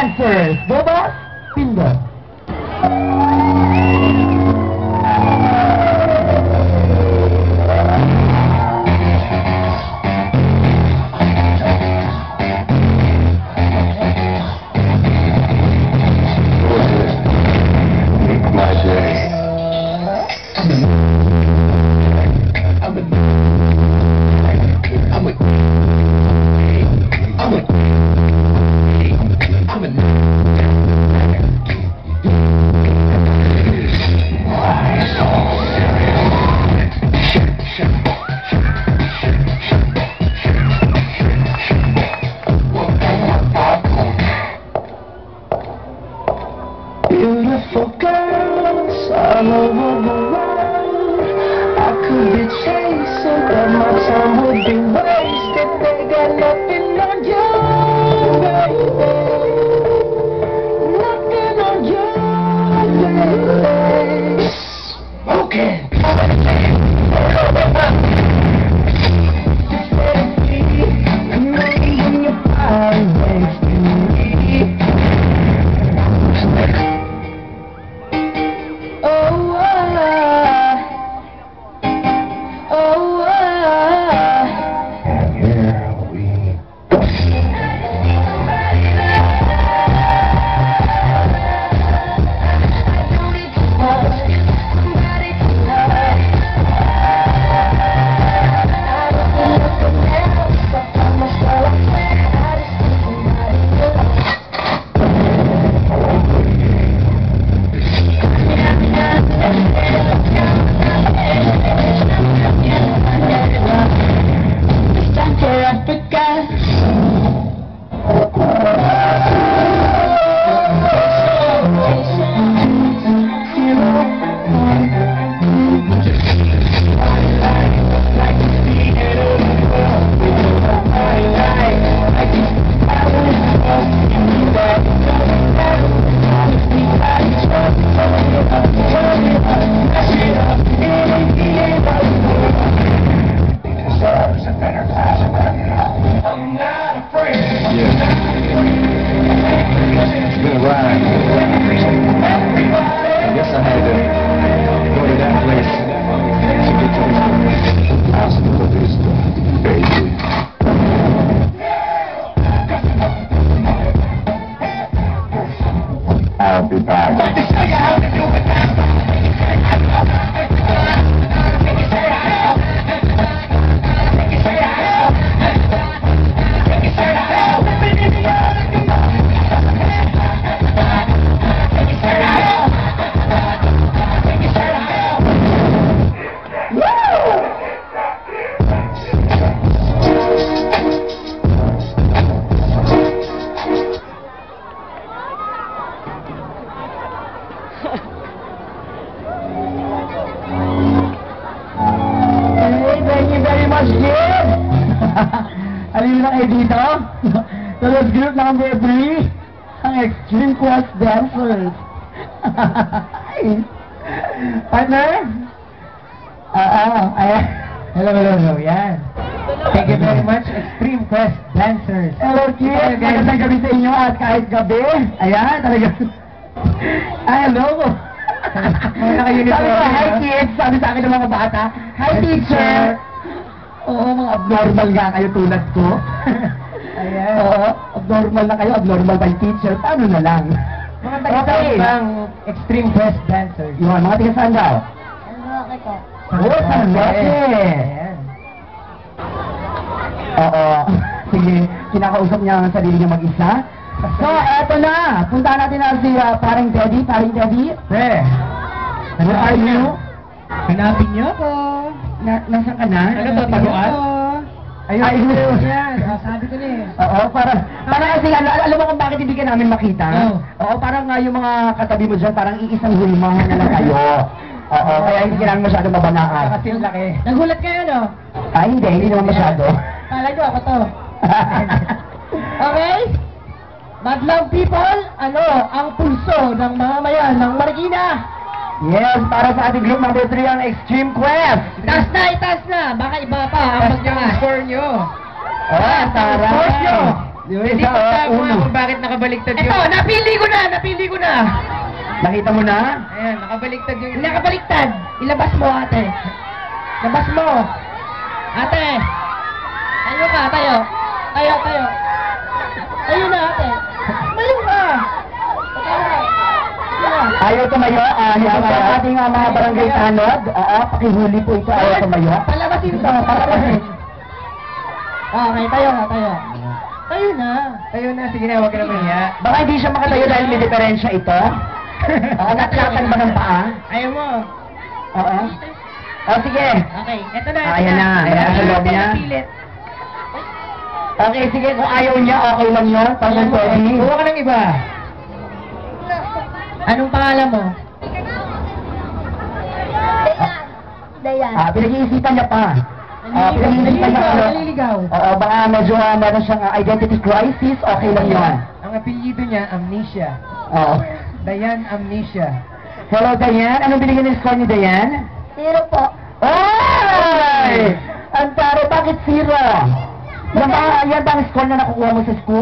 dancers. Boba, Pindo. Beautiful girls all over the world. I could be chasing, but my time would be wasted. They got nothing on you, baby. Nothing on you, baby. Smoking. I'll be back. Thank you very much, kid! Alam mo na kayo dito? So let's group number 3, ang Extreme Quest Dancers. Partner? Ayan. Hello, yan. Thank you very much, Extreme Quest Dancers. Hello, kids! Magandang gabi sa inyo at kahit gabi. Ayan, talaga. Hello! Sabi ko, hi kids! Sabi sa akin ng mga bata, hi teacher! Oo, mga abnormal nga kayo tulad ko. Ayan. Oo, abnormal na kayo, abnormal by teacher. Paano na lang? Mga taga-saan ng Extreme Quest Dancers. Yun, mga taga-saan daw? San Roque po. Oo, San Roque! Ayan. Oo. Sige, kinakausap niya ang sarili niya mag-isa. So, eto na. Punta natin na si Paring Teddy. Paring Teddy. Pre. Where are you? Hanapin niyo ako. Nasaan ka na? Nagtataguan? Ayun. Yan, sabi ko na eh. Oo, para kasi alam mo kung bakit hindi ka namin makita? Oo. Oo, parang yung mga katabi mo dyan, parang iisang hulmahan na lang kayo. Oo, kaya hindi ka namin masyado mabanaan. Kasi yung laki. Nagulat kayo, no? Hindi naman masyado. Kala nyo ako to. Okay? Madlang people, ang pulso ng mga mayan ng Marikina. Yes, para sa ating group number 3 ang Extreme Quest. Itaas na! Baka iba pa ang mag-score nyo. Oh, tara. Score nyo. Di ba? Hindi Isa, ko tama uno. kung bakit nakabaliktad Ito, yung... napili ko na. Nakita mo na? Ayan, nakabaliktad yung... Nakabaliktad. Ilabas mo, ate. Labas mo. Ate. Tayo ka, tayo. Tayo. Tayo na, ate. Tayo ka. Ayaw tumayo. Ito po ang ating mga barangay tanod. Pakihuli po ito. Ayaw tumayo. Palabasin to, palabasin. Okay, tayo na, tayo. Tayo na. Tayo na, sige na, huwag ka na mahiya. Baka hindi siya makatayo dahil may diferensya ito. Natlatan ba ng paa? Ayaw mo. Oo. Sige. Okay, eto na. Ayan na, ayan sa loob niya. Pilit. Okay, sige. Kung ayaw niya, okay lang yun. Pagod ko. Kuha ka ng iba. Anong pangalan mo? Dayan. Pinag-iisipan niya pa. Pinag-iisipan niya ano. Naliligaw. Oo, baka medyo meron siyang identity crisis. Okay lang yun. Ang apelyido niya, Amnesia. Oo. Dayan Amnesia. Hello, Dayan. Anong binigyan ng score ni Dayan? 0 po. Ay! Ang taro, bakit zero? Yan ba ang score na nakukuha mo sa school?